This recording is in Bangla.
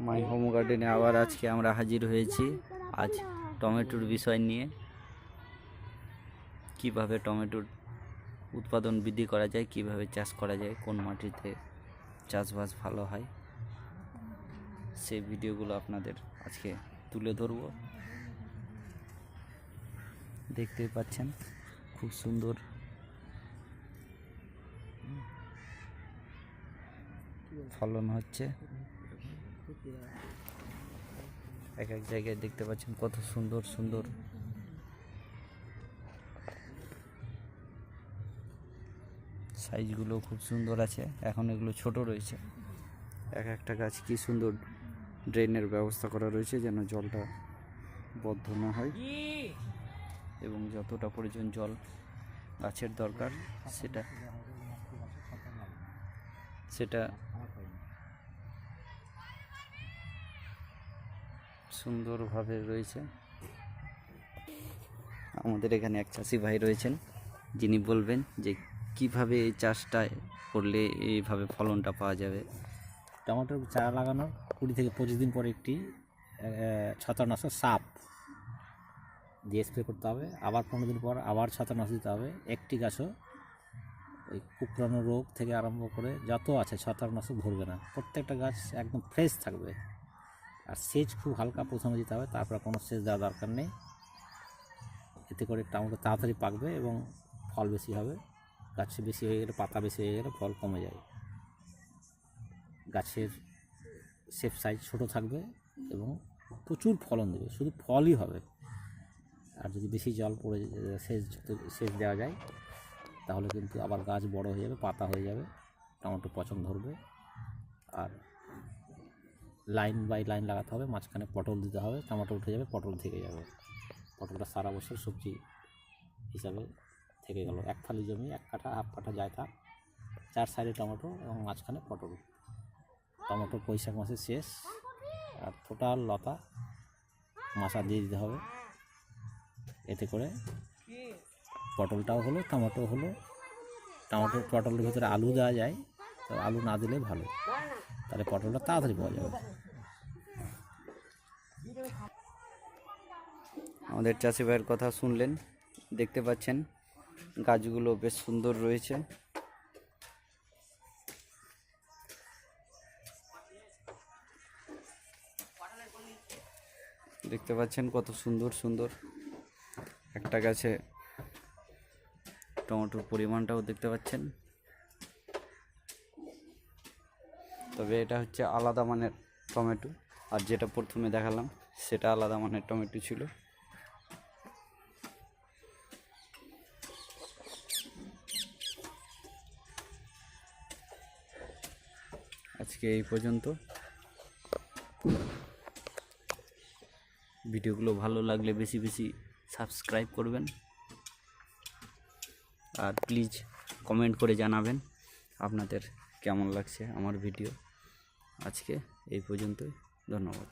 মাই হোম গার্ডেনে আবার আজকে আমরা হাজির হয়েছি আজ টমেটোর বিষয় নিয়ে। কিভাবে টমেটোর উৎপাদন বৃদ্ধি করা যায়, কিভাবে চাষ করা যায়, কোন মাটিতে চাষবাস ভালো হয়, সেই ভিডিওগুলো আপনাদের আজকে তুলে ধরব। দেখতেই পাচ্ছেন খুব সুন্দর ফলন হচ্ছে। এক এক জায়গায় দেখতে পাচ্ছেন কত সুন্দর সুন্দর সাইজগুলো খুব সুন্দর আছে। এখন এগুলো ছোট রয়েছে। এক একটা গাছ কি সুন্দর ড্রেনের ব্যবস্থা করা রয়েছে যেন জলটা বদ্ধ না হয় এবং যতটা পরিমাণ জল গাছের দরকার সেটা সুন্দরভাবে রয়েছে। আমাদের এখানে এক চাষি ভাই রয়েছেন, যিনি বলবেন যে কিভাবে এই চাষটা করলে এইভাবে ফলনটা পাওয়া যাবে। টমেটোর চারা লাগানোর 20 থেকে 25 দিন পরে একটি ছত্রাকনাশক সাপ দিয়ে স্প্রে করতে হবে। আবার 15 দিন পর আবার ছত্রাকনাশক দিতে হবে। একটি গাছও ওই কুকড়ানো রোগ থেকে আরম্ভ করে যত আছে ছত্রাকনাশক ধরবে না। প্রত্যেকটা গাছ একদম ফ্রেশ থাকবে। আর সেচ খুব হালকা প্রথমে দিতে হবে, তারপর কোনো সেচ দেওয়ার দরকার নেই। এতে করে টমেটো তাড়াতাড়ি পাকবে এবং ফল বেশি হবে। গাছে বেশি হয়ে গেলে, পাতা বেশি হয়ে গেলে ফল কমে যায়। গাছের শেপ সাইজ ছোটো থাকবে এবং প্রচুর ফলন দেবে, শুধু ফলই হবে। আর যদি বেশি জল পড়ে সেচ দেওয়া যায় তাহলে কিন্তু আবার গাছ বড় হয়ে যাবে, পাতা হয়ে যাবে, টমেটো পচন ধরবে। আর লাইন বাই লাইন লাগাতে হবে, মাঝখানে পটল দিতে হবে, টমেটো উঠে যাবে, পটল থেকে যাবে। পটলটা সারা বছর সবজি হিসাবে থেকে গেল। এক ফালি জমি, 1 কাঠা, হাফ কাঠা যায় থাক, 4 সাইডে টমেটো এবং মাঝখানে পটল। টমেটো বৈশাখ মাসে শেষ। আর টোটাল লতা মাচা দিয়ে দিতে হবে। এতে করে পটলটাও হলো, টমেটো হলো। পটলের ভিতরে আলু দেওয়া যায়, তো আলু না দিলে ভালো, তাহলে পটলটা তাড়াতাড়ি পাওয়া যাবে। আমাদের চাষি ভাইয়ের কথা শুনলেন, দেখতে পাচ্ছেন গাছগুলো বেশ সুন্দর রয়েছে। দেখতে পাচ্ছেন কত সুন্দর সুন্দর একটা গাছে টমেটোর পরিমাণটাও দেখতে পাচ্ছেন। তবে এটা হচ্ছে আলাদা মানের টমেটো, আর যেটা প্রথমে দেখালাম সেটা আলাদা মানের টমেটো ছিল। আজকে এই পর্যন্ত। ভিডিওগুলো ভালো লাগলে বেশি বেশি সাবস্ক্রাইব করবেন, আর প্লিজ কমেন্ট করে জানাবেন আপনাদের কেমন লাগছে আমার ভিডিও। আজকে এই পর্যন্তই, ধন্যবাদ।